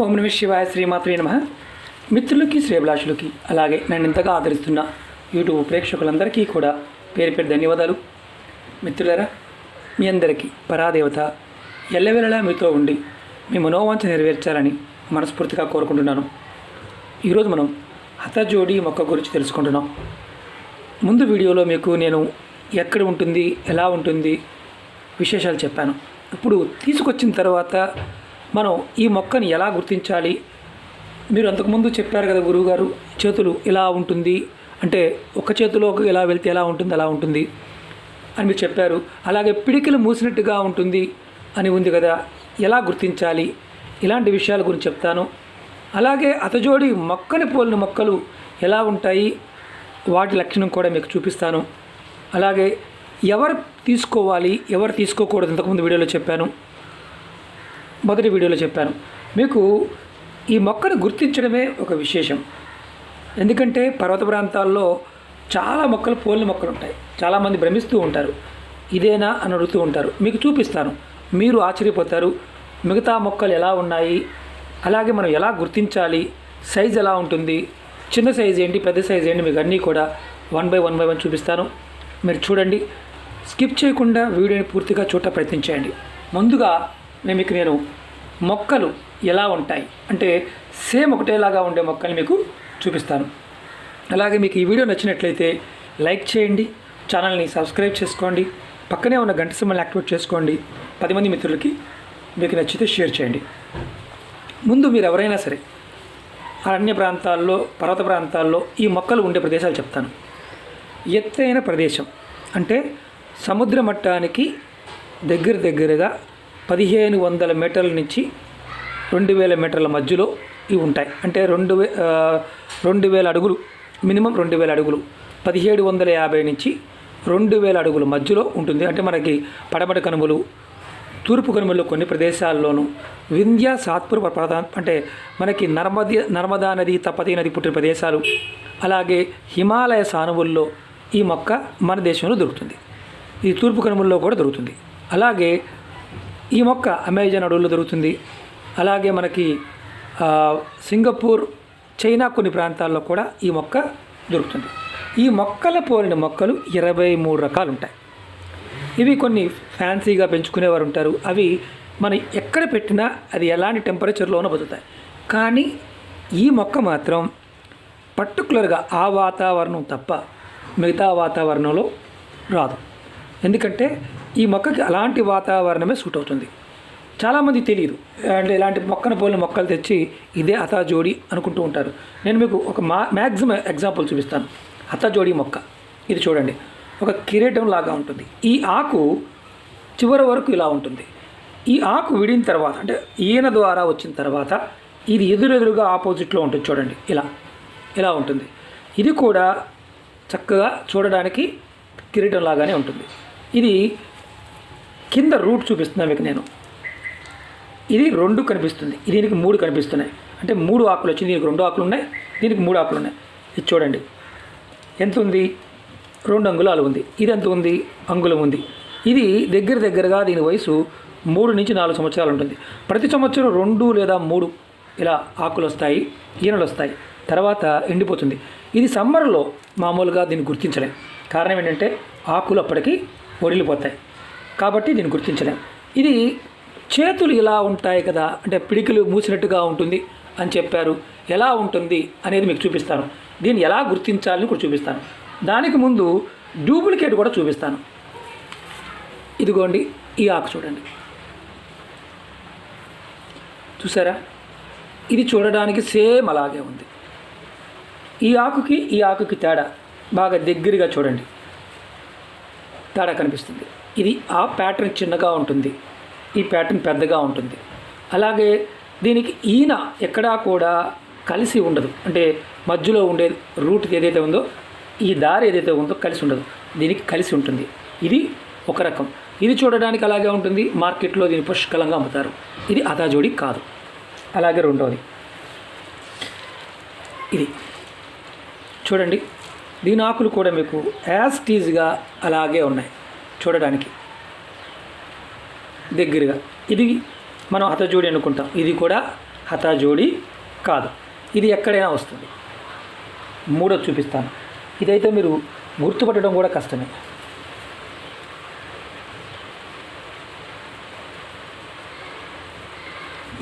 ఓం నమ శివాయ, శ్రీమాత్రే నమః. మిత్రులకి, శ్రేభిలాషులకి, అలాగే నన్ను ఇంతగా ఆదరిస్తున్న యూట్యూబ్ ప్రేక్షకులందరికీ కూడా పేరు పేరు ధన్యవాదాలు. మిత్రులారా, మీ అందరికీ పరాదేవత ఎల్లవేళలా మీతో ఉండి మీ మనోవాంఛ నెరవేర్చాలని మనస్ఫూర్తిగా కోరుకుంటున్నాను. ఈరోజు మనం హతజోడి మొక్క గురించి తెలుసుకుంటున్నాం. ముందు వీడియోలో మీకు నేను ఎక్కడ ఉంటుంది, ఎలా ఉంటుంది విశేషాలు చెప్పాను. ఇప్పుడు తీసుకొచ్చిన తర్వాత మనం ఈ మొక్కని ఎలా గుర్తించాలి, మీరు అంతకుముందు చెప్పారు కదా గురువుగారు, చేతులు ఇలా ఉంటుంది అంటే ఒక చేతిలోకి ఎలా వెళ్తే ఎలా ఉంటుంది అలా ఉంటుంది అని మీరు చెప్పారు. అలాగే పిడికిలు మూసినట్టుగా ఉంటుంది అని ఉంది కదా, ఎలా గుర్తించాలి, ఇలాంటి విషయాల గురించి చెప్తాను. అలాగే అతజోడి మొక్కని పోలిన మొక్కలు ఎలా ఉంటాయి, వాటి లక్షణం కూడా మీకు చూపిస్తాను. అలాగే ఎవరు తీసుకోవాలి, ఎవరు తీసుకోకూడదు ఇంతకుముందు వీడియోలో చెప్పాను, మొదటి వీడియోలో చెప్పాను. మీకు ఈ మొక్కను గుర్తించడమే ఒక విశేషం. ఎందుకంటే పర్వత ప్రాంతాల్లో చాలా మొక్కలు పోలిన మొక్కలు ఉంటాయి. చాలామంది భ్రమిస్తూ ఉంటారు, ఇదేనా అని అడుగుతూ ఉంటారు. మీకు చూపిస్తాను, మీరు ఆశ్చర్యపోతారు మిగతా మొక్కలు ఎలా ఉన్నాయి, అలాగే మనం ఎలా గుర్తించాలి, సైజ్ ఎలా ఉంటుంది, చిన్న సైజ్ ఏంటి, పెద్ద సైజ్ ఏంటి, మీకు అన్నీ కూడా వన్ బై వన్ చూపిస్తాను. మీరు చూడండి, స్కిప్ చేయకుండా వీడియోని పూర్తిగా చూడ ప్రయత్నించండి. ముందుగా నేను మొక్కలు ఎలా ఉంటాయి అంటే సేమ్ ఒకటేలాగా ఉండే మొక్కలు మీకు చూపిస్తాను. అలాగే మీకు ఈ వీడియో నచ్చినట్లయితే లైక్ చేయండి, ఛానల్ని సబ్స్క్రైబ్ చేసుకోండి, పక్కనే ఉన్న గంట సింబల్ని యాక్టివేట్ చేసుకోండి. 10 మంది మిత్రులకి మీకు నచ్చితే షేర్ చేయండి. ముందు మీరు ఎవరైనా సరే అరణ్య ప్రాంతాల్లో, పర్వత ప్రాంతాల్లో ఈ మొక్కలు ఉండే ప్రదేశాలు చెప్తాను. ఎత్తైన ప్రదేశం అంటే సముద్ర మట్టానికి దగ్గరగా 1500 మీటర్ల నుంచి 2000 మీటర్ల మధ్యలో ఇవి ఉంటాయి. అంటే 2000 అడుగులు, మినిమం 2000 అడుగులు, 1750 నుంచి 2000 అడుగుల మధ్యలో ఉంటుంది. అంటే మనకి పడమటి కనుమలు, తూర్పు కనుమలు కొన్ని ప్రదేశాల్లోనూ, వింధ్య సాత్పుర ప్రధాన అంటే మనకి నర్మదా నది, తపతీ నది పుట్టిన ప్రదేశాలు, అలాగే హిమాలయ సానువుల్లో ఈ మొక్క మన దేశంలో దొరుకుతుంది. ఇది తూర్పు కనుమల్లో కూడా దొరుకుతుంది. అలాగే ఈ మొక్క అమెజాన్ అడవుల్లో దొరుకుతుంది. అలాగే మనకి సింగపూర్, చైనా కొన్ని ప్రాంతాల్లో కూడా ఈ మొక్క దొరుకుతుంది. ఈ మొక్కల పోలిన మొక్కలు 23 రకాలు ఉంటాయి. ఇవి కొన్ని ఫ్యాన్సీగా పెంచుకునేవారు ఉంటారు. అవి మనం ఎక్కడ పెట్టినా అది ఎలాంటి టెంపరేచర్లోనూ బతుకుతాయి. కానీ ఈ మొక్క మాత్రం పర్టికులర్గా ఆ వాతావరణం తప్ప మిగతా వాతావరణంలో రాదు. ఎందుకంటే ఈ మొక్కకి అలాంటి వాతావరణమే సూట్ అవుతుంది. చాలామంది తెలియదు, అంటే ఇలాంటి మొక్కను పోలిన మొక్కలు తెచ్చి ఇదే హతజోడి అనుకుంటూ ఉంటారు. నేను మీకు ఒక మ్యాక్సిమం ఎగ్జాంపుల్ చూపిస్తాను. హతజోడి మొక్క ఇది చూడండి, ఒక కిరీటం లాగా ఉంటుంది. ఈ ఆకు చివరి వరకు ఇలా ఉంటుంది. ఈ ఆకు విడిన తర్వాత అంటే ఈయన ద్వారా వచ్చిన తర్వాత ఇది ఎదురెదురుగా ఆపోజిట్లో ఉంటుంది. చూడండి, ఇలా ఉంటుంది. ఇది కూడా చక్కగా చూడడానికి కిరీటం లాగానే ఉంటుంది. ఇది కింద రూట్ చూపిస్తున్నాను మీకు నేను. ఇది 2 కనిపిస్తుంది, దీనికి 3 కనిపిస్తున్నాయి. అంటే 3 ఆకులు వచ్చింది, దీనికి 2 ఆకులు ఉన్నాయి, దీనికి 3 ఆకులు ఉన్నాయి. ఇది చూడండి ఎంత ఉంది, 2 అంగుళాలు ఉంది. ఇది ఎంత ఉంది, అంగుళం ఉంది. ఇది దగ్గరగా దీని వయసు 3 నుంచి 4 సంవత్సరాలు ఉంటుంది. ప్రతి సంవత్సరం 2 లేదా 3 ఇలా ఆకులు వస్తాయి, ఈనెలు వస్తాయి, తర్వాత ఎండిపోతుంది. ఇది సమ్మర్లో మామూలుగా దీన్ని గుర్తించలేం. కారణం ఏంటంటే ఆకులు అప్పటికి ఒడిలిపోతాయి, కాబట్టి దీన్ని గుర్తించలేం. ఇది చేతులు ఇలా ఉంటాయి కదా, అంటే పిడికిలు మూసినట్టుగా ఉంటుంది అని చెప్పారు. ఎలా ఉంటుంది అనేది మీకు చూపిస్తాను. దీన్ని ఎలా గుర్తించాలని కూడా చూపిస్తాను. దానికి ముందు డూప్లికేట్ కూడా చూపిస్తాను. ఇదిగోండి, ఈ ఆకు చూడండి, చూసారా? ఇది చూడడానికి సేమ్ అలాగే ఉంది. ఈ ఆకుకి తేడా బాగా దగ్గరగా చూడండి, తేడా కనిపిస్తుంది. ఇది ఆ ప్యాటర్న్ చిన్నగా ఉంటుంది, ఈ ప్యాటర్న్ పెద్దగా ఉంటుంది. అలాగే దీనికి ఈయన ఎక్కడా కూడా కలిసి ఉండదు. అంటే మధ్యలో ఉండే రూట్ ఏదైతే ఉందో, ఈ దారి ఏదైతే ఉందో కలిసి ఉండదు, దీనికి కలిసి ఉంటుంది. ఇది ఒక రకం. ఇది చూడడానికి అలాగే ఉంటుంది, మార్కెట్లో దీన్ని పుష్కలంగా అమ్ముతారు. ఇది హతజోడి కాదు. అలాగే రెండవది ఇది చూడండి, దీని ఆకులు కూడా మీకు యాజ్ టీజ్గా అలాగే ఉన్నాయి చూడడానికి దగ్గరగా. ఇది మనం హతజోడి అనుకుంటాం. ఇది కూడా హతా జోడి కాదు. ఇది ఎక్కడైనా వస్తుంది. మూడోది చూపిస్తాను. ఇదైతే మీరు గుర్తుపట్టడం కూడా కష్టమే.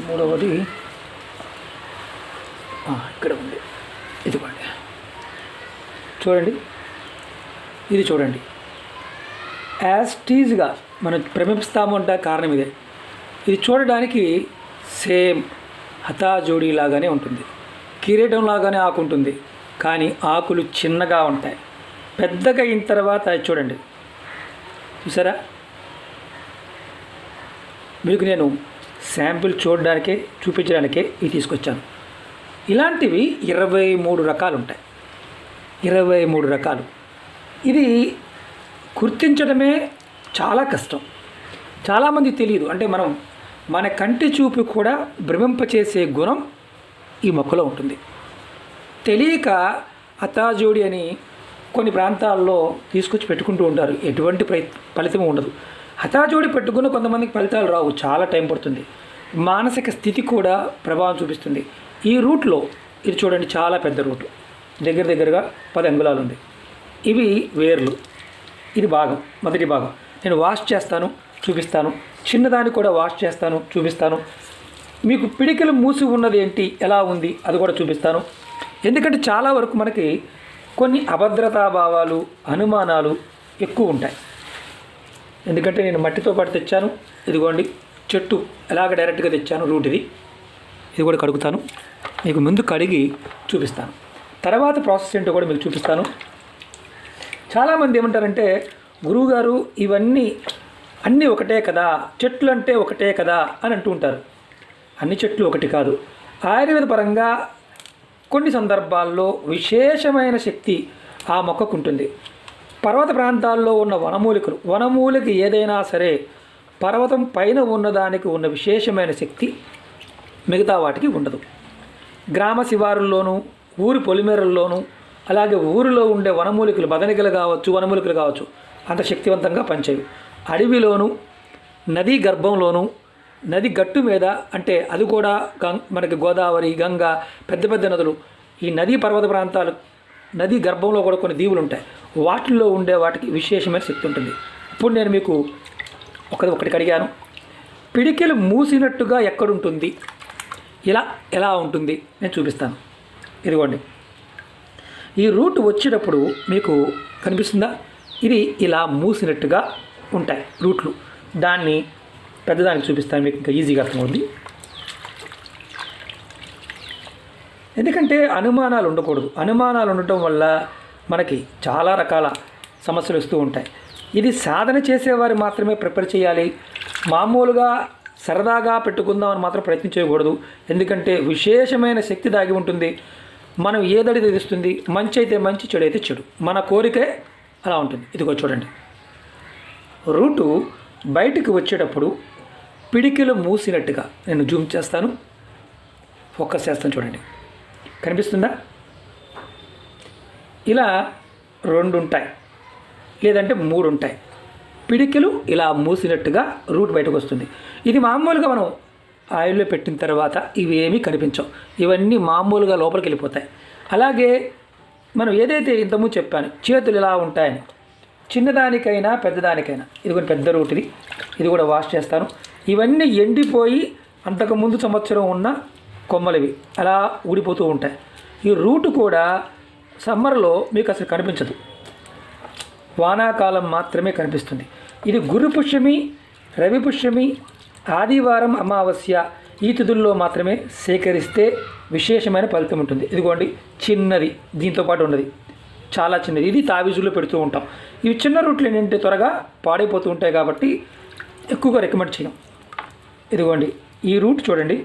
మూడవది ఇక్కడ ఉంది. ఇదిగోండి, చూడండి. ఇది చూడండి, యాస్టీజ్గా మనం భ్రమిస్తాము అంటే కారణం ఇదే. ఇది చూడడానికి సేమ్ హతాజోడి లాగానే ఉంటుంది, కిరీటం లాగానే ఆకు ఉంటుంది, కానీ ఆకులు చిన్నగా ఉంటాయి. పెద్దగా అయిన తర్వాత చూడండి, చూసారా? మీకు నేను శాంపిల్ చూడడానికే చూపించడానికే ఇవి తీసుకొచ్చాను. ఇలాంటివి 23 రకాలు ఉంటాయి. 23 రకాలు. ఇది గుర్తించడమే చాలా కష్టం. చాలామంది తెలియదు. అంటే మన కంటి చూపు కూడా భ్రమింపచేసే గుణం ఈ మొక్కలో ఉంటుంది. తెలియక హతాజోడి అని కొన్ని ప్రాంతాల్లో తీసుకొచ్చి పెట్టుకుంటూ ఉంటారు. ఎటువంటి ఫలితం ఉండదు. హతాజోడి పెట్టుకున్న కొంతమందికి ఫలితాలు రావు, చాలా టైం పడుతుంది. మానసిక స్థితి కూడా ప్రభావం చూపిస్తుంది. ఈ రూట్లో ఇది చూడండి, చాలా పెద్ద రూటు, దగ్గరగా 10 అంగుళాలు ఉంది. ఇవి వేర్లు. ఇది భాగం, మొదటి భాగం. నేను వాష్ చేస్తాను, చూపిస్తాను. చిన్నదాన్ని కూడా వాష్ చేస్తాను, చూపిస్తాను. మీకు పిడికిలు మూసి ఉన్నది ఏంటి, ఎలా ఉంది, అది కూడా చూపిస్తాను. ఎందుకంటే చాలా వరకు మనకి కొన్ని అభద్రతా భావాలు, అనుమానాలు ఎక్కువ ఉంటాయి. ఎందుకంటే నేను మట్టితో పాటు తెచ్చాను. ఇదిగోండి, చెట్టు ఎలాగ డైరెక్ట్గా తెచ్చాను, రూట్ ఇది కూడా కడుగుతాను. మీకు ముందు కడిగి చూపిస్తాను. తర్వాత ప్రాసెస్ ఏంటో కూడా మీకు చూపిస్తాను. చాలామంది ఏమంటారంటే, గురువుగారు ఇవన్నీ అన్నీ ఒకటే కదా, చెట్లు అంటే ఒకటే కదా అని అంటూ ఉంటారు. అన్ని చెట్లు ఒకటి కాదు. ఆయుర్వేద పరంగా కొన్ని సందర్భాల్లో విశేషమైన శక్తి ఆ మొక్కకు ఉంటుంది. పర్వత ప్రాంతాల్లో ఉన్న వనమూలికి ఏదైనా సరే పర్వతం పైన ఉన్నదానికి ఉన్న విశేషమైన శక్తి మిగతా వాటికి ఉండదు. గ్రామ శివారుల్లోనూ, ఊరి పొలిమేరల్లోనూ, అలాగే ఊరిలో ఉండే వనమూలికలు, వనమూలికలు కావచ్చు, అంత శక్తివంతంగా పనిచేయవు. అడవిలోనూ, నదీ గర్భంలోనూ, నది గట్టు మీద, అంటే అది కూడా మనకి గోదావరి, గంగ, పెద్ద నదులు, ఈ నదీ పర్వత ప్రాంతాలు, నదీ గర్భంలో కూడా కొన్ని దీవులు ఉంటాయి. వాటిల్లో ఉండే వాటికి విశేషమైన శక్తి ఉంటుంది. ఇప్పుడు నేను మీకు ఒకటి అడిగాను, పిడికిలు మూసినట్టుగా ఎక్కడుంటుంది, ఎలా ఉంటుంది నేను చూపిస్తాను. ఇదిగోండి, ఈ రూట్ వచ్చేటప్పుడు మీకు కనిపిస్తుందా? ఇది ఇలా మూసినట్టుగా ఉంటాయి రూట్లు. దాన్ని పెద్దదానికి చూపిస్తాను, మీకు ఇంకా ఈజీగా అర్థమవుతుంది. ఎందుకంటే అనుమానాలు ఉండకూడదు. అనుమానాలు ఉండటం వల్ల మనకి చాలా రకాల సమస్యలు వస్తూ ఉంటాయి. ఇది సాధన చేసేవారు మాత్రమే ప్రిపేర్ చేయాలి. మామూలుగా సరదాగా పెట్టుకుందామని మాత్రం ప్రయత్నం చేయకూడదు. ఎందుకంటే విశేషమైన శక్తి దాగి ఉంటుంది. మనం ఏదడితే తెలుస్తుంది. మంచి అయితే మంచి, చెడు అయితే చెడు. మన కోరికే అలా ఉంటుంది. ఇదిగో చూడండి, రూటు బయటికి వచ్చేటప్పుడు పిడికిలు మూసినట్టుగా నేను జూమ్ చేస్తాను, ఫోకస్ చేస్తాను. చూడండి, కనిపిస్తుందా? ఇలా 2 ఉంటాయి, లేదంటే 3 ఉంటాయి. పిడికిలు ఇలా మూసినట్టుగా రూట్ బయటకు వస్తుంది. ఇది మామూలుగా మనం ఆయిల్లో పెట్టిన తర్వాత ఇవి ఏమీ కనిపించవు. ఇవన్నీ మామూలుగా లోపలికి వెళ్ళిపోతాయి. అలాగే మనం ఏదైతే ఇంతకుముందు చెప్పాను, చేతులు ఇలా ఉంటాయని, చిన్నదానికైనా పెద్దదానికైనా. ఇది కూడా పెద్ద రూట్. ఇది కూడా వాష్ చేస్తాను. ఇవన్నీ ఎండిపోయి అంతకుముందు సంవత్సరం ఉన్న కొమ్మలవి అలా ఊడిపోతూ ఉంటాయి. ఈ రూటు కూడా సమ్మర్లో మీకు అసలు కనిపించదు, వానాకాలం మాత్రమే కనిపిస్తుంది. ఇది గురు పుష్యమి, రవి పుష్యమి, ఆదివారం, అమావాస్య ఈ తిథుల్లో మాత్రమే సేకరిస్తే విశేషమైన ఫలితం ఉంటుంది. ఇదిగోండి, చిన్నది దీంతో పాటు ఉన్నది, చాలా చిన్నది. ఇది తావీజుల్లో పెడుతూ ఉంటాం. ఇవి చిన్న రూట్లు ఏంటంటే త్వరగా పాడైపోతూ ఉంటాయి కాబట్టి ఎక్కువగా రికమెండ్ చేయం. ఇదిగోండి, ఈ రూట్ చూడండి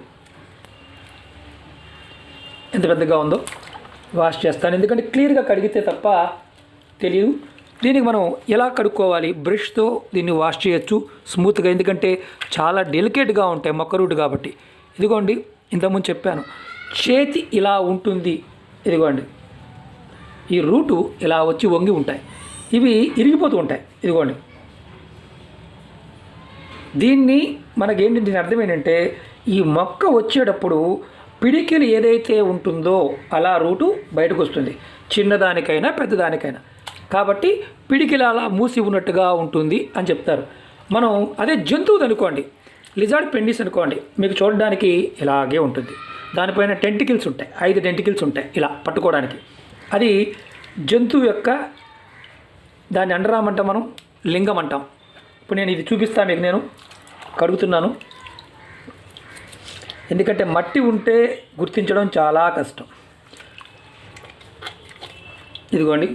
ఎంత పెద్దగా ఉందో. వాష్ చేస్తాను, ఎందుకంటే క్లియర్గా కడిగితే తప్ప తెలియదు. దీనికి మనం ఎలా కడుక్కోవాలి, బ్రష్తో దీన్ని వాష్ చేయొచ్చు స్మూత్గా, ఎందుకంటే చాలా డెలికేట్గా ఉంటాయి మొక్క రూట్ కాబట్టి. ఇదిగోండి, ఇంతకుముందు చెప్పాను, చేతి ఇలా ఉంటుంది. ఇదిగోండి, ఈ రూటు ఇలా వచ్చి వంగి ఉంటాయి, ఇవి ఇరిగిపోతూ ఉంటాయి. ఇదిగోండి, దీన్ని మనకేంటి, దీని అర్థం ఏంటంటే ఈ మొక్క వచ్చేటప్పుడు పిడికిలు ఏదైతే ఉంటుందో అలా రూటు బయటకు వస్తుంది, చిన్నదానికైనా పెద్దదానికైనా. కాబట్టి పిడికిలు అలా మూసి ఉన్నట్టుగా ఉంటుంది అని చెప్తారు. మనం అదే జంతువుది అనుకోండి, లిజార్డ్ పెండిస్ అనుకోండి, మీకు చూడడానికి ఇలాగే ఉంటుంది. దానిపైన టెంటికిల్స్ ఉంటాయి, 5 టెంటికిల్స్ ఉంటాయి ఇలా పట్టుకోవడానికి. అది జంతువు యొక్క దాన్ని అండరాం అంటాం, మనం లింగం అంటాం. ఇప్పుడు నేను ఇది చూపిస్తాను మీకు, నేను కడుగుతున్నాను. ఎందుకంటే మట్టి ఉంటే గుర్తించడం చాలా కష్టం. ఇదిగోండి,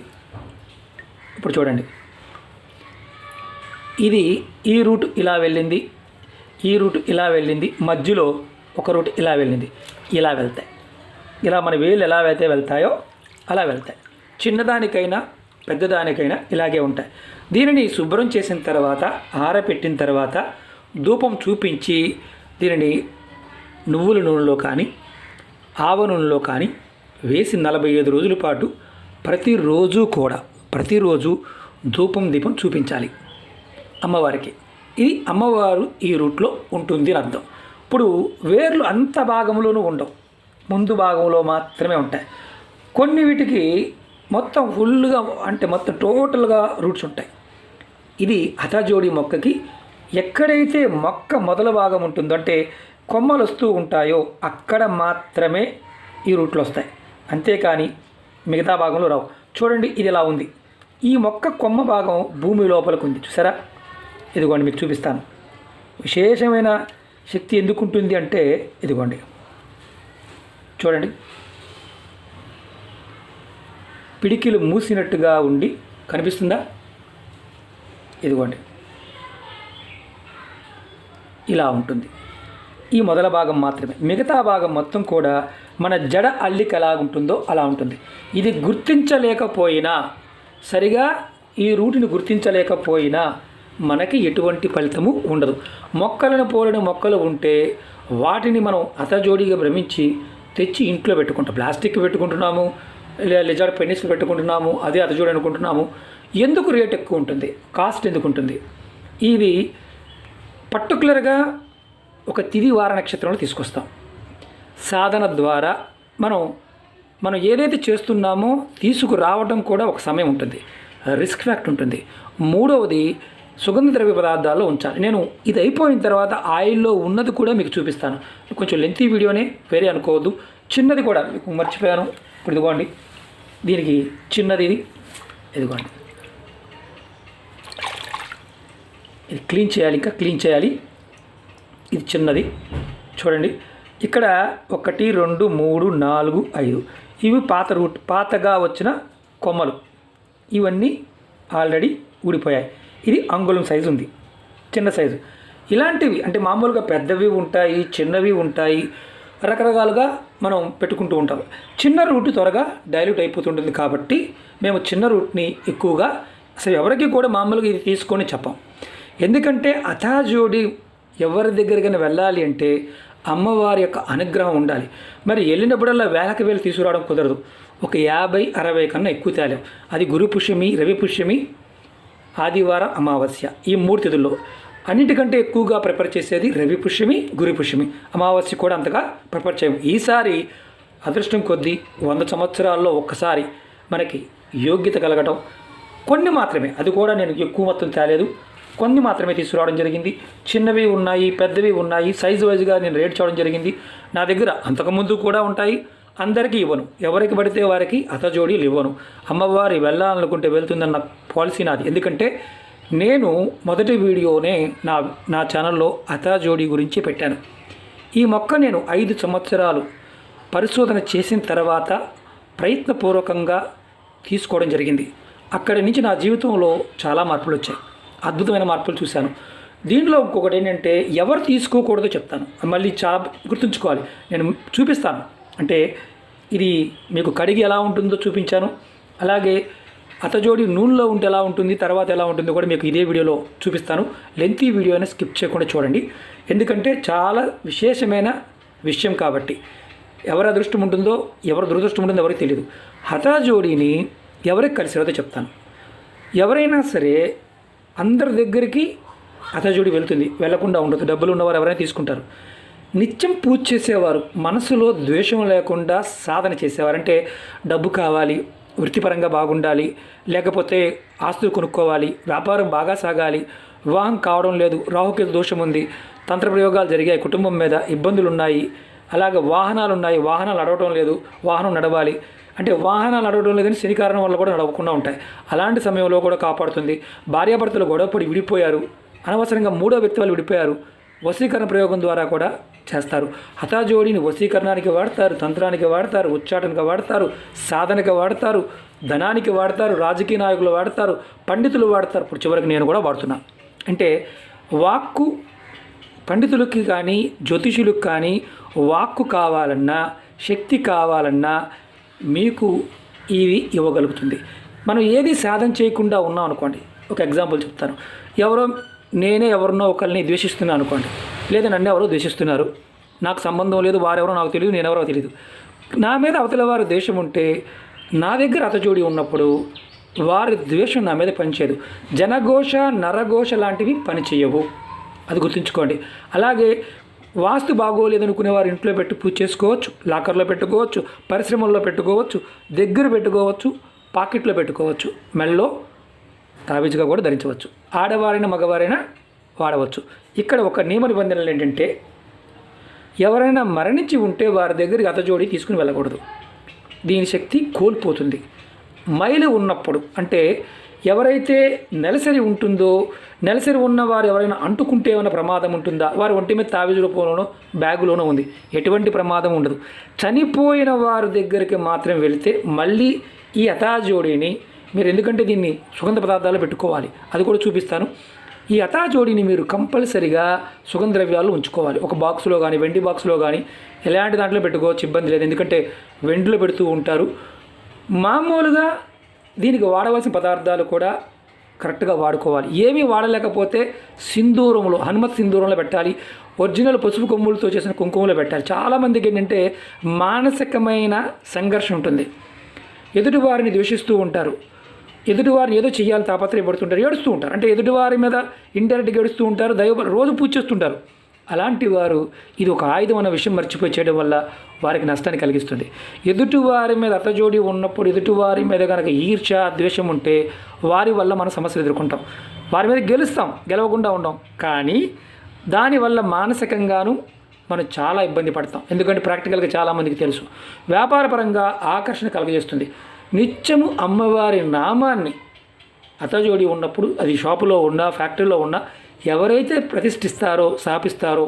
ఇప్పుడు చూడండి, ఇది ఈ రూట్ ఇలా వెళ్ళింది, ఈ రూట్ ఇలా వెళ్ళింది, మధ్యలో ఒక రూట్ ఇలా వెళ్ళింది. ఇలా వెళ్తాయి, ఇలా మన వేలు ఎలా అయితే వెళ్తాయో అలా వెళ్తాయి. చిన్నదానికైనా పెద్దదానికైనా ఇలాగే ఉంటాయి. దీనిని శుభ్రం చేసిన తర్వాత, ఆరబెట్టిన తర్వాత ధూపం చూపించి దీనిని నువ్వుల నూనెలో కానీ ఆవ నూనెలో కానీ వేసి 45 రోజుల పాటు ప్రతిరోజు ధూపం దీపం చూపించాలి అమ్మవారికి. ఇది అమ్మవారు ఈ రూట్లో ఉంటుంది అని అర్థం. ఇప్పుడు వేర్లు అంత భాగంలోనూ ఉండవు, ముందు భాగంలో మాత్రమే ఉంటాయి. కొన్ని వీటికి మొత్తం ఫుల్గా, అంటే మొత్తం టోటల్గా రూట్స్ ఉంటాయి. ఇది హఠజోడి మొక్కకి ఎక్కడైతే మొక్క మొదల భాగం ఉంటుందో, అంటే కొమ్మలు వస్తూ ఉంటాయో అక్కడ మాత్రమే ఈ రూట్లు వస్తాయి, అంతేకాని మిగతా భాగంలో రావు. చూడండి, ఇది ఇలా ఉంది. ఈ మొక్క కొమ్మ భాగం భూమి లోపలికి ఉంది, చూసారా? ఇదిగోండి, మీకు చూపిస్తాను. విశేషమైన శక్తి ఎందుకు ఉంటుంది అంటే, ఇదిగోండి చూడండి, పిడికిలు మూసినట్టుగా ఉండి కనిపిస్తుందా? ఇదిగోండి, ఇలా ఉంటుంది. ఈ మొదల భాగం మాత్రమే, మిగతా భాగం మొత్తం కూడా మన జడ అల్లిక ఎలా ఉంటుందో అలా ఉంటుంది. ఇది గుర్తించలేకపోయినా, సరిగా ఈ రూటుని గుర్తించలేకపోయినా మనకి ఎటువంటి ఫలితము ఉండదు. మొక్కలను పోలిన మొక్కలు ఉంటే వాటిని మనం అతజోడిగా భ్రమించి తెచ్చి ఇంట్లో పెట్టుకుంటాం. ప్లాస్టిక్ పెట్టుకుంటున్నాము, లిజార్డ్ పెన్నిస్ పెట్టుకుంటున్నాము, అదే అతజోడి అనుకుంటున్నాము. ఎందుకు రేట్ ఎక్కువ ఉంటుంది, కాస్ట్ ఎందుకు ఉంటుంది? ఇది పర్టికులర్గా ఒక తిథి వార నక్షత్రంలో తీసుకొస్తాం. సాధన ద్వారా మనం ఏదైతే చేస్తున్నామో తీసుకురావడం కూడా ఒక సమయం ఉంటుంది, రిస్క్ ఫ్యాక్టర్ ఉంటుంది. మూడవది, సుగంధ ద్రవ్య పదార్థాల్లో ఉంచాలి. నేను ఇది అయిపోయిన తర్వాత ఆయిల్లో ఉన్నది కూడా మీకు చూపిస్తాను. కొంచెం లెంతీ వీడియోనే, వేరే అనుకోవద్దు. చిన్నది కూడా మీకు మర్చిపోయాను. ఇప్పుడు ఇదిగోండి, దీనికి చిన్నది ఇది, ఇదిగోండి, ఇది క్లీన్ చేయాలి, ఇంకా క్లీన్ చేయాలి. ఇది చిన్నది చూడండి, ఇక్కడ 1 2 3 4 5 ఇవి పాతగా వచ్చిన కొమ్మలు. ఇవన్నీ ఆల్రెడీ ఊడిపోయాయి. ఇది అంగుళం సైజు ఉంది, చిన్న సైజు. ఇలాంటివి అంటే మామూలుగా పెద్దవి ఉంటాయి, చిన్నవి ఉంటాయి, రకరకాలుగా మనం పెట్టుకుంటూ ఉంటాం. చిన్న రూట్ త్వరగా డైల్యూట్ అయిపోతుంటుంది కాబట్టి మేము చిన్న రూట్ని ఎక్కువగా అసలు ఎవరికి కూడా మామూలుగా ఇది తీసుకొని చెప్పాం. ఎందుకంటే అథాజోడి ఎవరి దగ్గరికైనా వెళ్ళాలి అంటే అమ్మవారి యొక్క అనుగ్రహం ఉండాలి. మరి వెళ్ళినప్పుడల్లా వేలకు వేలు తీసుకురావడం కుదరదు. ఒక 50-60 కన్నా ఎక్కువ తేలేం. అది గురు పుష్యమి, రవి పుష్యమి, ఆదివారం, అమావాస్య, ఈ 3 తిథుల్లో అన్నిటికంటే ఎక్కువగా ప్రిపేర్ చేసేది రవి పుష్యమి, గురు పుష్యమి. అమావాస్య కూడా అంతగా ప్రిపేర్ చేయము. ఈసారి అదృష్టం కొద్దీ 100 సంవత్సరాల్లో ఒక్కసారి మనకి యోగ్యత కలగటం, కొన్ని మాత్రమే, అది కూడా నేను ఎక్కువ మొత్తం తేలేదు, కొన్ని మాత్రమే తీసుకురావడం జరిగింది. చిన్నవి ఉన్నాయి, పెద్దవి ఉన్నాయి, సైజు వైజ్గా నేను రేట్ చేయడం జరిగింది. నా దగ్గర అంతకుముందు కూడా ఉంటాయి, అందరికీ ఇవ్వను, ఎవరికి పడితే వారికి అతజోడీలు ఇవ్వను. అమ్మవారి వెళ్ళాలనుకుంటే వెళ్తుందన్న పాలసీ నాది. ఎందుకంటే నేను మొదటి వీడియోనే నా ఛానల్లో అతజోడీ గురించి పెట్టాను. ఈ మొక్క నేను 5 సంవత్సరాలు పరిశోధన చేసిన తర్వాత ప్రయత్నపూర్వకంగా తీసుకోవడం జరిగింది. అక్కడి నుంచి నా జీవితంలో చాలా మార్పులు వచ్చాయి, అద్భుతమైన మార్పులు చూశాను. దీంట్లో ఇంకొకటి ఏంటంటే, ఎవరు తీసుకోకూడదో చెప్తాను, మళ్ళీ చాలా గుర్తుంచుకోవాలి. నేను చూపిస్తాను, అంటే ఇది మీకు కడిగి ఎలా ఉంటుందో చూపించాను, అలాగే అతజోడి నూనెలో ఉంటే ఎలా ఉంటుంది, తర్వాత ఎలా ఉంటుందో కూడా మీకు ఇదే వీడియోలో చూపిస్తాను. లెంతీ వీడియోని స్కిప్ చేయకుండా చూడండి, ఎందుకంటే చాలా విశేషమైన విషయం కాబట్టి. ఎవరి అదృష్టం ఉంటుందో ఎవరి దురదృష్టం ఉంటుందో ఎవరికి తెలియదు. హఠజోడిని ఎవరికి కలిసిరదో చెప్తాను. ఎవరైనా సరే అందరి దగ్గరికి హఠజోడి వెళ్తుంది, వెళ్లకుండా ఉండదు. డబ్బులు ఉన్నవారు ఎవరైనా తీసుకుంటారు. నిత్యం పూజ చేసేవారు, మనసులో ద్వేషం లేకుండా సాధన చేసేవారు. అంటే డబ్బు కావాలి, వృత్తిపరంగా బాగుండాలి, లేకపోతే ఆస్తులు కొనుక్కోవాలి, వ్యాపారం బాగా సాగాలి, వివాహం కావడం లేదు, రాహుకేతు దోషం ఉంది, తంత్ర ప్రయోగాలు జరిగాయి, కుటుంబం మీద ఇబ్బందులు ఉన్నాయి, అలాగే వాహనాలు ఉన్నాయి, వాహనాలు నడవడం లేదు, వాహనం నడవాలి. అంటే వాహనాలు నడవడం లేదని శని కారణం వల్ల కూడా నడవకుండా ఉంటాయి. అలాంటి సమయంలో కూడా కాపాడుతుంది. భార్యాభర్తలు గొడవపడి విడిపోయారు, అనవసరంగా మూడో వ్యక్తి వాళ్ళు విడిపోయారు, వశీకరణ ప్రయోగం ద్వారా కూడా చేస్తారు. హఠాజోడిని వశీకరణానికి వాడతారు, తంత్రానికి వాడతారు, ఉచ్చాటనకి వాడతారు, సాధనకి వాడతారు, ధనానికి వాడతారు, రాజకీయ నాయకులు వాడతారు, పండితులు వాడతారు. ఇప్పుడు చివరికి నేను కూడా వాడుతున్నా. అంటే వాక్కు పండితులకి కానీ జ్యోతిషులకు కానీ వాక్కు కావాలన్నా, శక్తి కావాలన్నా మీకు ఇవి ఇవ్వగలుగుతుంది. మనం ఏది సాధన చేయకుండా ఉన్నాం అనుకోండి. ఒక ఎగ్జాంపుల్ చెప్తాను. నేనే ఎవరినో ఒకరిని ద్వేషిస్తున్నాను అనుకోండి, లేదా నన్ను ఎవరో ద్వేషిస్తున్నారు, నాకు సంబంధం లేదు, వారెవరో నాకు తెలియదు, నేనెవరో తెలియదు, నా మీద అవతల వారి ద్వేషం ఉంటే నా దగ్గర అతజోడి ఉన్నప్పుడు వారి ద్వేషం నా మీద పనిచేయదు. జనఘోష నరఘోష లాంటివి పనిచేయవు, అది గుర్తుంచుకోండి. అలాగే వాస్తు బాగోలేదనుకునే వారు ఇంట్లో పెట్టి పూజ చేసుకోవచ్చు, లాకర్లో పెట్టుకోవచ్చు, పరిశ్రమల్లో పెట్టుకోవచ్చు, దగ్గర పెట్టుకోవచ్చు, పాకెట్లో పెట్టుకోవచ్చు, మెల్లో తాబీజుగా కూడా ధరించవచ్చు. ఆడవారైనా మగవారైనా వాడవచ్చు. ఇక్కడ ఒక నియమ నిబంధనలు ఏంటంటే, ఎవరైనా మరణించి ఉంటే వారి దగ్గరికి అతజోడి తీసుకుని వెళ్ళకూడదు. దీని శక్తి కోల్పోతుంది. మైలు ఉన్నప్పుడు, అంటే ఎవరైతే నెలసరి ఉంటుందో, నెలసరి ఉన్నవారు ఎవరైనా అంటుకుంటే ఏమైనా ప్రమాదం ఉంటుందా, వారి ఒంటి మీద తాబీజు రూపంలోనో బ్యాగులోనో ఉంది, ఎటువంటి ప్రమాదం ఉండదు. చనిపోయిన వారి దగ్గరికి మాత్రం వెళితే మళ్ళీ ఈ అతాజోడిని మీరు, ఎందుకంటే దీన్ని సుగంధ పదార్థాలు పెట్టుకోవాలి, అది కూడా చూపిస్తాను. ఈ అతాజోడిని మీరు కంపల్సరిగా సుగంధ ద్రవ్యాలు ఉంచుకోవాలి. ఒక బాక్స్లో కానీ, వెండి బాక్స్లో కానీ, ఎలాంటి దాంట్లో పెట్టుకోవచ్చు, ఇబ్బంది లేదు. ఎందుకంటే వెండిలో పెడుతూ ఉంటారు. మామూలుగా దీనికి వాడవలసిన పదార్థాలు కూడా కరెక్ట్గా వాడుకోవాలి. ఏమీ వాడలేకపోతే సింధూరంలో, హనుమత్ సింధూరంలో పెట్టాలి. ఒరిజినల్ పసుపు కొమ్ములతో చేసిన కుంకుమలో పెట్టాలి. చాలామందికి ఏంటంటే మానసికమైన సంఘర్షణ ఉంటుంది. ఎదుటివారిని ద్వేషిస్తూ ఉంటారు, ఎదుటివారిని ఏదో చేయాలి తాపత్రయపడుతుంటారు, ఏడుస్తూ ఉంటారు. అంటే ఎదుటివారి మీద ఇండైరెక్ట్గా ఏడుస్తూ ఉంటారు, రోజు పూజ చేస్తుంటారు. అలాంటి వారు ఇది ఒక ఆయుధం అన్న విషయం మర్చిపోయి చేయడం వల్ల వారికి నష్టాన్ని కలిగిస్తుంది. ఎదుటివారి మీద అతజోడి ఉన్నప్పుడు, ఎదుటివారి మీద కనుక ఈర్ష్య ద్వేషం ఉంటే వారి వల్ల మనం సమస్యలు ఎదుర్కొంటాం. వారి మీద గెలవకుండా ఉండం, కానీ దానివల్ల మానసికంగాను మనం చాలా ఇబ్బంది పడతాం. ఎందుకంటే ప్రాక్టికల్గా చాలామందికి తెలుసు. వ్యాపారపరంగా ఆకర్షణ కలుగజేస్తుంది. నిత్యము అమ్మవారి నామాన్ని అతజోడి ఉన్నప్పుడు, అది షాపులో ఉన్నా, ఫ్యాక్టరీలో ఉన్నా, ఎవరైతే ప్రతిష్ఠిస్తారో, స్థాపిస్తారో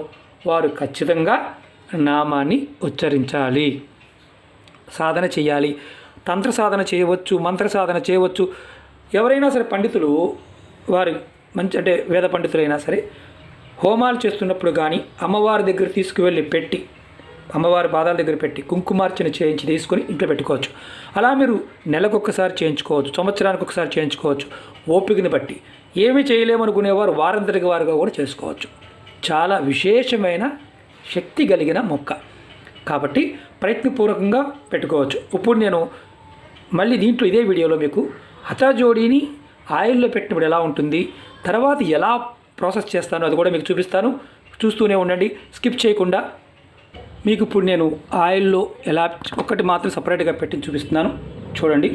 వారు ఖచ్చితంగా నామాన్ని ఉచ్చరించాలి, సాధన చేయాలి. తంత్ర సాధన చేయవచ్చు, మంత్ర సాధన చేయవచ్చు. ఎవరైనా సరే పండితులు, వారు మంచి, అంటే వేద పండితులైనా సరే, హోమాలు చేస్తున్నప్పుడు కానీ అమ్మవారి దగ్గర తీసుకువెళ్ళి పెట్టి, అమ్మవారి పాదాల దగ్గర పెట్టి కుంకుమార్చన చేయించి తీసుకొని ఇంట్లో పెట్టుకోవచ్చు. అలా మీరు నెలకొకసారి చేయించుకోవచ్చు, సంవత్సరానికి ఒకసారి చేయించుకోవచ్చు, ఓపికని బట్టి. ఏమీ చేయలేమనుకునేవారు వారంతటికి వారుగా కూడా చేసుకోవచ్చు. చాలా విశేషమైన శక్తి కలిగిన మొక్క కాబట్టి ప్రయత్నపూర్వకంగా పెట్టుకోవచ్చు. ఇప్పుడు నేను మళ్ళీ దీంట్లో ఇదే వీడియోలో మీకు హతాజోడిని ఆయిల్లో పెట్టినప్పుడు ఎలా ఉంటుంది, తర్వాత ఎలా ప్రాసెస్ చేస్తానో అది కూడా మీకు చూపిస్తాను. చూస్తూనే ఉండండి, స్కిప్ చేయకుండా. మీకు ఇప్పుడు నేను ఆయిల్లో ఎలా, ఒక్కటి మాత్రం సపరేట్గా పెట్టి చూపిస్తున్నాను. చూడండి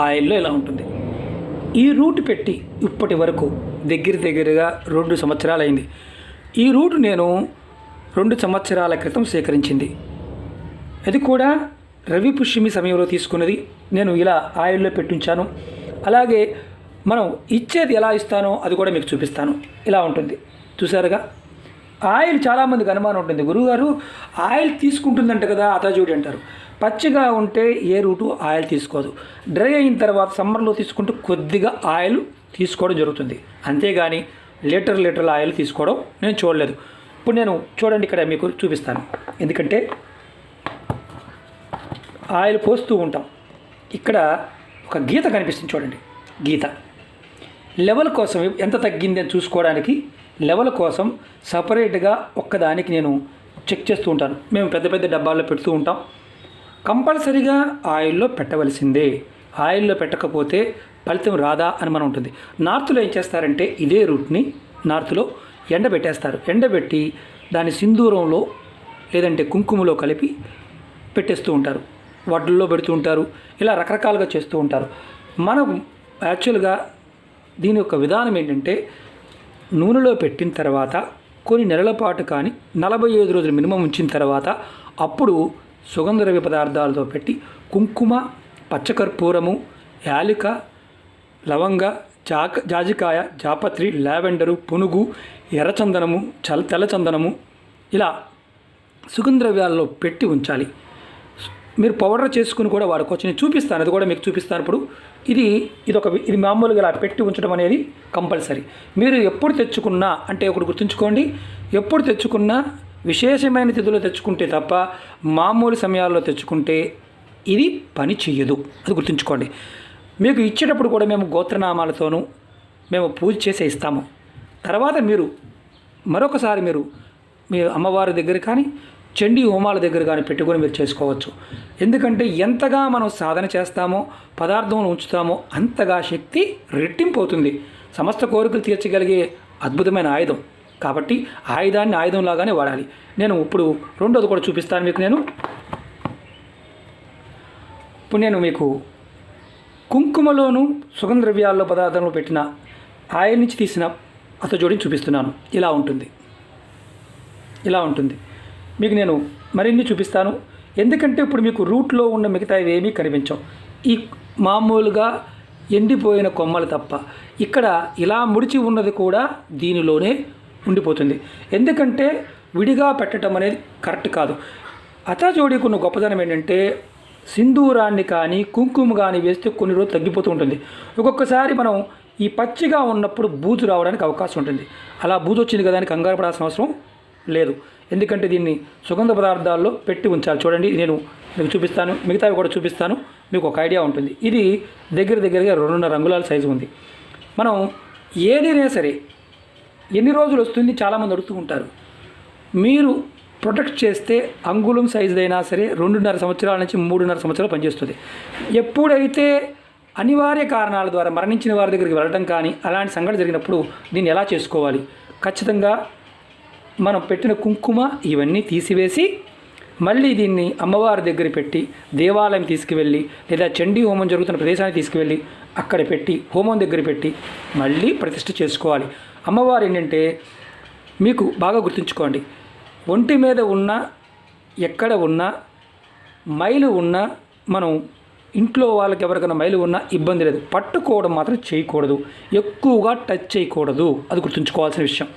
ఆయిల్లో ఎలా ఉంటుంది. ఈ రూట్ పెట్టి ఇప్పటి వరకు దగ్గరగా 2 సంవత్సరాలు అయింది. ఈ రూట్ నేను 2 సంవత్సరాల క్రితం సేకరించింది. అది కూడా రవి పుష్యమి సమయంలో తీసుకున్నది. నేను ఇలా ఆయిల్లో పెట్టించాను. అలాగే మనం ఇచ్చేది ఎలా ఇస్తానో అది కూడా మీకు చూపిస్తాను. ఇలా ఉంటుంది, చూసారుగా. ఆయిల్ చాలామందికి అనుమానం ఉంటుంది, గురువుగారు ఆయిల్ తీసుకుంటుందంట కదా అతాజోడి అంటారు. పచ్చిగా ఉంటే ఏ రూటు ఆయిల్ తీసుకోదు. డ్రై అయిన తర్వాత సమ్మర్లో తీసుకుంటూ కొద్దిగా ఆయిల్ తీసుకోవడం జరుగుతుంది. అంతేగాని లీటర్ల ఆయిల్ తీసుకోవడం నేను చూడలేదు. ఇప్పుడు నేను చూడండి, ఇక్కడ మీకు చూపిస్తాను. ఎందుకంటే ఆయిల్ పోస్తూ ఉంటాం. ఇక్కడ ఒక గీత కనిపిస్తుంది, చూడండి. గీత లెవెల్ కోసం ఎంత తగ్గింది అని చూసుకోవడానికి లెవెల్ కోసం సపరేట్గా ఒక్కదానికి నేను చెక్ చేస్తూ ఉంటాను. మేము పెద్ద డబ్బాల్లో పెడుతూ ఉంటాం. కంపల్సరీగా ఆయిల్లో పెట్టవలసిందే. ఆయిల్లో పెట్టకపోతే ఫలితం రాదా అని మనం ఉంటుంది. నార్త్లో ఏం చేస్తారంటే ఇదే రూట్ని నార్త్లో ఎండబెట్టేస్తారు. ఎండబెట్టి దాని సింధూరంలో లేదంటే కుంకుమలో కలిపి పెట్టేస్తూ ఉంటారు, వడ్లలో పెడుతూ ఉంటారు, ఇలా రకరకాలుగా చేస్తూ ఉంటారు. మనం యాక్చువల్గా దీని యొక్క విధానం ఏంటంటే నూనెలో పెట్టిన తర్వాత కొన్ని నెలల పాటు కానీ 45 రోజులు మినిమం ఉంచిన తర్వాత అప్పుడు సుగంధ ద్రవ్య పదార్థాలతో పెట్టి కుంకుమ, పచ్చకర్పూరము, యాలిక, లవంగ, జాజికాయ, జాపత్రి, లావెండరు, పునుగు, ఎర్రచందనము, తెల్లచందనము ఇలా సుగంధ ద్రవ్యాల్లో పెట్టి ఉంచాలి. మీరు పౌడర్ చేసుకుని కూడా వాడుకోవచ్చు. నేను చూపిస్తాను, అది కూడా మీకు చూపిస్తాను. ఇప్పుడు ఇది మామూలుగా ఇలా పెట్టి ఉంచడం అనేది కంపల్సరీ. మీరు ఎప్పుడు తెచ్చుకున్నా అంటే ఒకటి గుర్తుంచుకోండి, ఎప్పుడు తెచ్చుకున్నా విశేషమైన తిథిలో తెచ్చుకుంటే తప్ప మామూలు సమయాల్లో తెచ్చుకుంటే ఇది పని చెయ్యదు, అది గుర్తుంచుకోండి. మీకు ఇచ్చేటప్పుడు కూడా మేము గోత్రనామాలతోనూ మేము పూజ చేసే ఇస్తాము. తర్వాత మీరు మరొకసారి మీ అమ్మవారి దగ్గర కానీ చండీ హోమాల దగ్గర కానీ పెట్టుకొని మీరు చేసుకోవచ్చు. ఎందుకంటే ఎంతగా మనం సాధన చేస్తామో, పదార్థం ఉంచుతామో అంతగా శక్తి రెట్టింపు అవుతుంది. సమస్త కోరికలు తీర్చగలిగే అద్భుతమైన ఆయుధం కాబట్టి ఆయుధాన్ని ఆయుధంలాగానే వాడాలి. నేను ఇప్పుడు రెండోది కూడా చూపిస్తాను మీకు. ఇప్పుడు నేను మీకు కుంకుమలోను సుగంధ ద్రవ్యాల్లో పదార్థంలో పెట్టిన ఆయిల్ నుంచి తీసిన అతజోడిని చూపిస్తున్నాను. ఇలా ఉంటుంది. మీకు నేను మరిన్ని చూపిస్తాను. ఎందుకంటే ఇప్పుడు మీకు రూట్లో ఉన్న మిగతా ఏమీ కనిపించవు, ఈ మామూలుగా ఎండిపోయిన కొమ్మలు తప్ప. ఇక్కడ ఇలా ముడిచి ఉన్నది కూడా దీనిలోనే ఉండిపోతుంది. ఎందుకంటే విడిగా పెట్టడం అనేది కరెక్ట్ కాదు. అతజోడికి ఉన్న గొప్పదనం ఏంటంటే సింధూరాన్ని కానీ కుంకుమ కానీ వేస్తే కొన్ని రోజులు తగ్గిపోతూ ఉంటుంది. ఒక్కొక్కసారి మనం ఈ పచ్చిగా ఉన్నప్పుడు బూజు రావడానికి అవకాశం ఉంటుంది. అలా బూజు వచ్చింది కదా అని కంగారు పడాల్సిన అవసరం లేదు. ఎందుకంటే దీన్ని సుగంధ పదార్థాల్లో పెట్టి ఉంచాలి. చూడండి, నేను మీకు చూపిస్తాను, మిగతావి కూడా చూపిస్తాను, మీకు ఒక ఐడియా ఉంటుంది. ఇది దగ్గరగా 2.5 అంగుళాల సైజు ఉంది. మనం ఏదైనా సరే ఎన్ని రోజులు వస్తుంది చాలామంది అడుగుతూ ఉంటారు. మీరు ప్రొటెక్ట్ చేస్తే అంగుళం సైజుదైనా సరే 2.5 సంవత్సరాల నుంచి 3.5 సంవత్సరాలు పనిచేస్తుంది. ఎప్పుడైతే అనివార్య కారణాల ద్వారా మరణించిన వారి దగ్గరికి వెళ్ళడం కానీ అలాంటి సంఘటన జరిగినప్పుడు దీన్ని ఎలా చేసుకోవాలి? ఖచ్చితంగా మనం పెట్టిన కుంకుమ ఇవన్నీ తీసివేసి మళ్ళీ దీన్ని అమ్మవారి దగ్గర పెట్టి దేవాలయం తీసుకువెళ్ళి లేదా చండీ హోమం జరుగుతున్న ప్రదేశానికి తీసుకువెళ్ళి అక్కడ పెట్టి హోమం దగ్గర పెట్టి మళ్ళీ ప్రతిష్ఠ చేసుకోవాలి. అమ్మవారు ఏంటంటే మీకు బాగా గుర్తుంచుకోండి, ఒంటి మీద ఉన్న ఎక్కడ ఉన్నా మైలు ఉన్నా మనం ఇంట్లో వాళ్ళకి ఎవరికైనా మైలు ఉన్నా ఇబ్బంది లేదు, పట్టుకోవడం మాత్రం చేయకూడదు, ఎక్కువగా టచ్ చేయకూడదు, అది గుర్తుంచుకోవాల్సిన విషయం.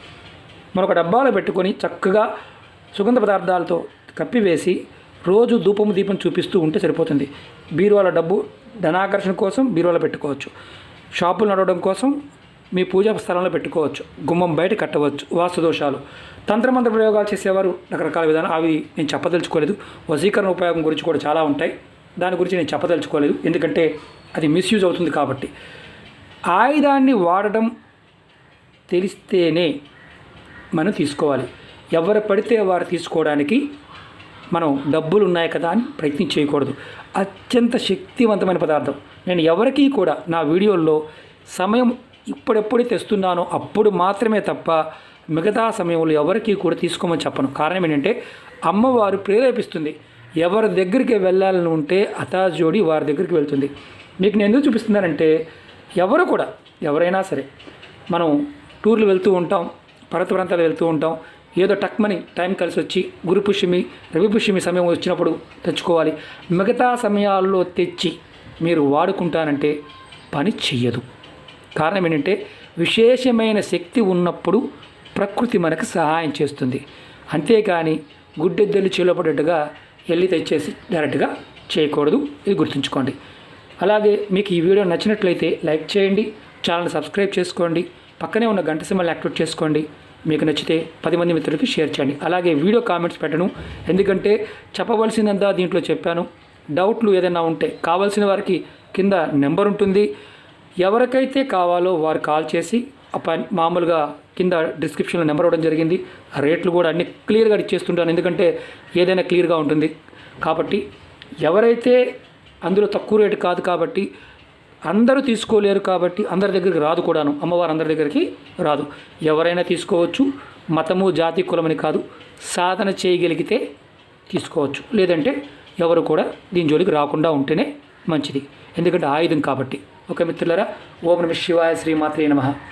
మరొక డబ్బాలో పెట్టుకొని చక్కగా సుగంధ పదార్థాలతో కప్పివేసి రోజు దీపం చూపిస్తూ ఉంటే సరిపోతుంది. బీరువాల డబ్బు ధనాకర్షణ కోసం బీరువాలో పెట్టుకోవచ్చు, షాపులు నడవడం కోసం మీ పూజా స్థలంలో పెట్టుకోవచ్చు, గుమ్మం బయట కట్టవచ్చు. వాస్తు దోషాలు, తంత్రమంత్ర ప్రయోగాలు చేసేవారు రకరకాల విధానం, అవి నేను చెప్పదలుచుకోలేదు. వశీకరణ ఉపయోగం గురించి కూడా చాలా ఉంటాయి, దాని గురించి నేను చెప్పదలుచుకోలేదు ఎందుకంటే అది మిస్యూజ్ అవుతుంది. కాబట్టి ఆయుధాన్ని వాడడం తెలిస్తేనే మనం తీసుకోవాలి. ఎవరు పడితే వారు తీసుకోవడానికి మనం డబ్బులు ఉన్నాయి కదా అని ప్రయత్నం చేయకూడదు. అత్యంత శక్తివంతమైన పదార్థం. నేను ఎవరికీ కూడా నా వీడియోల్లో సమయం ఇప్పుడెప్పుడు తెస్తున్నానో అప్పుడు మాత్రమే తప్ప మిగతా సమయంలో ఎవరికీ కూడా తీసుకోమని చెప్పను. కారణం ఏంటంటే అమ్మవారు ప్రేరేపిస్తుంది. ఎవరి దగ్గరికి వెళ్ళాలని ఉంటే అతజోడి వారి దగ్గరికి వెళ్తుంది. మీకు నేను ఎందుకు చూపిస్తున్నానంటే ఎవరైనా సరే మనం టూర్లు వెళ్తూ ఉంటాం, పర్వత ప్రాంతాలు వెళ్తూ ఉంటాం, ఏదో టక్మని టైం కలిసి వచ్చి గురు పుష్యమి రవి పుష్యమి సమయం వచ్చినప్పుడు తెచ్చుకోవాలి. మిగతా సమయాల్లో తెచ్చి మీరు వాడుకుంటానంటే పని చెయ్యదు. కారణం ఏంటంటే విశేషమైన శక్తి ఉన్నప్పుడు ప్రకృతి మనకు సహాయం చేస్తుంది. అంతేకాని గుడ్డెద్దెలు చేలోపడేట్టుగా వెళ్ళి తెచ్చేసి డైరెక్ట్గా చేయకూడదు, ఇది గుర్తుంచుకోండి. అలాగే మీకు ఈ వీడియో నచ్చినట్లయితే లైక్ చేయండి, ఛానల్ సబ్స్క్రైబ్ చేసుకోండి, పక్కనే ఉన్న గంట సింబల్ని యాక్టివేట్ చేసుకోండి. మీకు నచ్చితే 10 మంది మిత్రులకి షేర్ చేయండి. అలాగే వీడియో కామెంట్స్ పెట్టను, ఎందుకంటే చెప్పవలసినంతా దీంట్లో చెప్పాను. డౌట్లు ఏదైనా ఉంటే కావాల్సిన వారికి కింద నెంబర్ ఉంటుంది, ఎవరికైతే కావాలో వారు కాల్ చేసి మామూలుగా కింద డిస్క్రిప్షన్లో నెంబర్ ఇవ్వడం జరిగింది. రేట్లు కూడా అన్ని క్లియర్గా ఇచ్చేస్తుంటాను, ఎందుకంటే ఏదైనా క్లియర్గా ఉంటుంది. కాబట్టి ఎవరైతే అందులో తక్కువ రేటు కాదు కాబట్టి అందరూ తీసుకోలేరు, కాబట్టి అందరి దగ్గరికి రాదు కూడాను, అమ్మవారు అందరి దగ్గరికి రాదు. ఎవరైనా తీసుకోవచ్చు, మతము జాతి కులమని కాదు, సాధన చేయగలిగితే తీసుకోవచ్చు. లేదంటే ఎవరు కూడా దీని జోలికి రాకుండా ఉంటేనే మంచిది. ఎందుకంటే ఆయుధం కాబట్టి. ఓకే మిత్రులారా, ఓం నమః శివాయ, శ్రీమాత్రే నమః.